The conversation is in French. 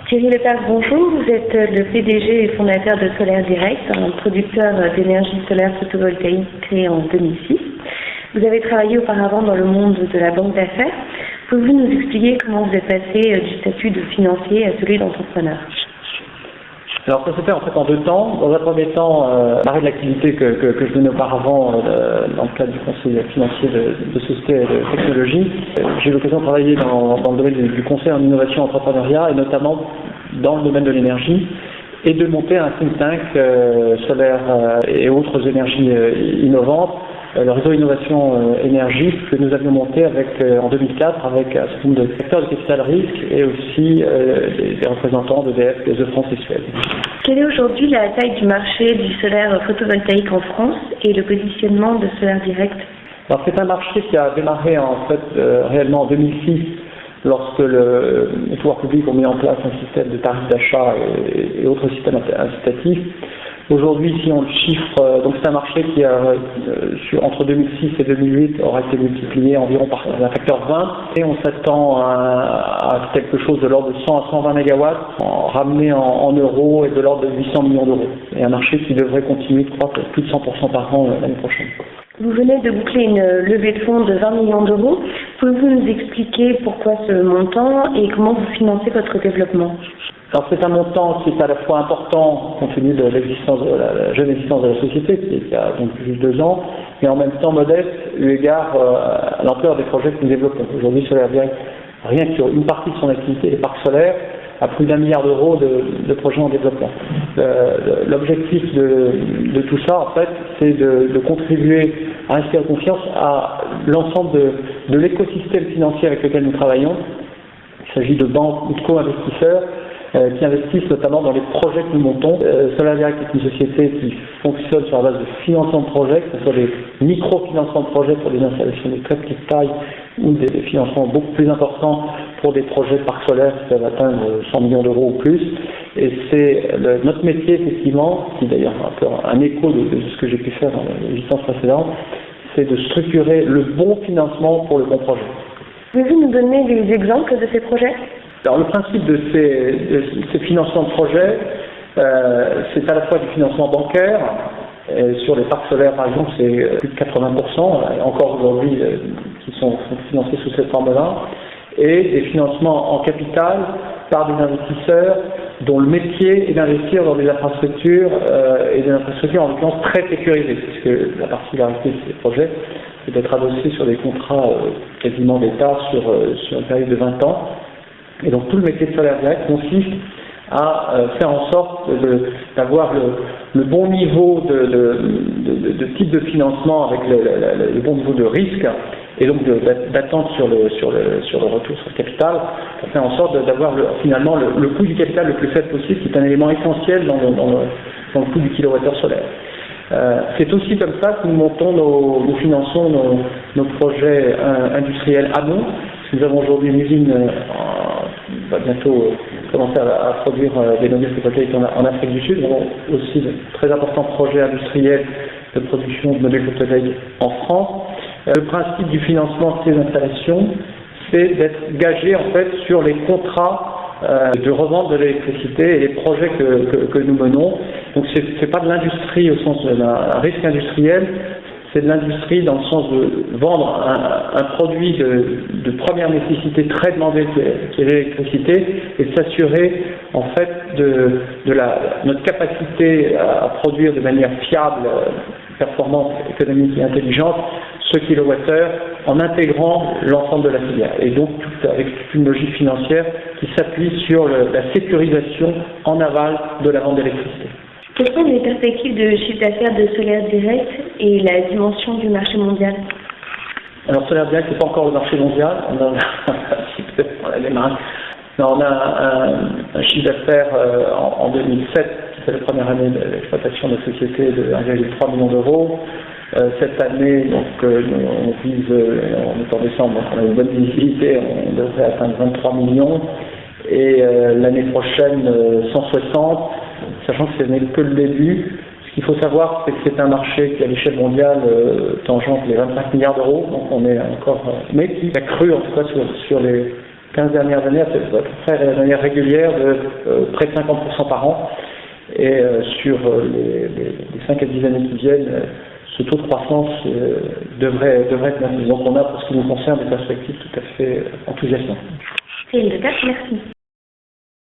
Thierry Lepage, bonjour. Vous êtes le PDG et fondateur de Solaire Direct, un producteur d'énergie solaire photovoltaïque créé en 2006. Vous avez travaillé auparavant dans le monde de la banque d'affaires. Pouvez-vous nous expliquer comment vous êtes passé du statut de financier à celui d'entrepreneur? Alors ça s'est fait en fait en deux temps. Dans un premier temps, l'arrêt de l'activité que je menais auparavant dans le cadre du conseil financier de société et de technologie, j'ai eu l'occasion de travailler dans le domaine du conseil en innovation entrepreneuriat et notamment dans le domaine de l'énergie et de monter un think tank solaire et autres énergies innovantes, le réseau Innovation Énergie que nous avions monté en 2004 avec un certain nombre de secteurs de capital risque et aussi des représentants d'EDF, de France et Suez. Quelle est aujourd'hui la taille du marché du solaire photovoltaïque en France et le positionnement de Solaire Direct? Alors c'est un marché qui a démarré en fait réellement en 2006 lorsque les pouvoirs publics ont mis en place un système de tarifs d'achat et autres systèmes incitatifs. Aujourd'hui, si on le chiffre, donc c'est un marché qui entre 2006 et 2008 aura été multiplié environ par un facteur 20 et on s'attend à quelque chose de l'ordre de 100 à 120 mégawatts ramené en euros et de l'ordre de 800 millions d'euros. Et un marché qui devrait continuer, je crois, plus de 100% par an l'année prochaine. Vous venez de boucler une levée de fonds de 20 millions d'euros. Pouvez-vous nous expliquer pourquoi ce montant et comment vous financez votre développement? Alors c'est un montant qui est à la fois important compte tenu de la jeune existence de la société qui a donc juste 2 ans, mais en même temps modeste eu égard à l'ampleur des projets que nous développons. Aujourd'hui, Solaire Direct, rien que sur une partie de son activité, les parcs solaires, a plus d'1 milliard d'euros de projets en développement. L'objectif de tout ça, en fait, c'est de contribuer à inspirer confiance à l'ensemble de l'écosystème financier avec lequel nous travaillons. Il s'agit de banques ou de co-investisseurs qui investissent notamment dans les projets que nous montons. Solaire Direct est une société qui fonctionne sur la base de financement de projets, que ce soit des micro-financements de projets pour des installations de très petite taille ou des financements beaucoup plus importants pour des projets de parcs solaires qui peuvent atteindre 100 millions d'euros ou plus. Et c'est notre métier, effectivement, qui est d'ailleurs un peu un écho de ce que j'ai pu faire dans l'existence précédente, c'est de structurer le bon financement pour le bon projet. Pouvez-vous nous donner des exemples de ces projets? Alors le principe de ces financements de projets, c'est à la fois du financement bancaire, sur les parcs solaires par exemple c'est plus de 80%, encore aujourd'hui qui sont financés sous cette forme-là, et des financements en capital par des investisseurs dont le métier est d'investir dans des infrastructures et des infrastructures en l'occurrence très sécurisées, puisque la particularité de ces projets c'est d'être adossé sur des contrats quasiment d'État sur une période de 20 ans. Et donc tout le métier de Solaire Direct consiste à faire en sorte d'avoir le bon niveau de type de financement avec le bon niveau de risque et donc d'attente sur le retour sur le capital pour faire en sorte d'avoir finalement le coût du capital le plus faible possible, qui est un élément essentiel dans le coût du kilowattheure solaire. C'est aussi comme ça que nous finançons nos projets industriels amont. Nous avons aujourd'hui une usine qui va bientôt commencer à produire des modules photovoltaïques en Afrique du Sud. Nous avons aussi de très importants projets industriels de production de modules photovoltaïques en France. Le principe du financement de ces installations, c'est d'être gagé en fait sur les contrats de revente de l'électricité et les projets que nous menons. Donc c'est pas de l'industrie au sens d'un risque industriel, c'est de l'industrie dans le sens de vendre un produit de première nécessité très demandé qui est l'électricité et de s'assurer en fait de notre capacité à produire de manière fiable, performante, économique et intelligente ce kilowattheure en intégrant l'ensemble de la filière. Et donc avec une logique financière qui s'appuie sur la sécurisation en aval de la vente d'électricité. Quelles sont les perspectives de chiffre d'affaires de Solaire Direct et la dimension du marché mondial? Alors Solaire Direct, c'est pas encore le marché mondial, on a un chiffre d'affaires en 2007, qui c'est la première année d'exploitation de la société, de 1,3 million d'euros. Cette année, donc, on vise, on est en décembre, donc on a une bonne visibilité, on devrait atteindre 23 millions. Et l'année prochaine, 160, sachant que ce n'est que le début. Ce qu'il faut savoir, c'est que c'est un marché qui, à l'échelle mondiale, tangente les 25 milliards d'euros, donc on est encore, mais qui a cru en tout cas sur les 15 dernières années, à peu près de manière régulière, de près de 50% par an. Et sur les 5 à 10 années qui viennent, ce taux de croissance devrait être maintenu. Donc on a, pour ce qui nous concerne, des perspectives tout à fait enthousiasmantes. Vielen Dank, merci.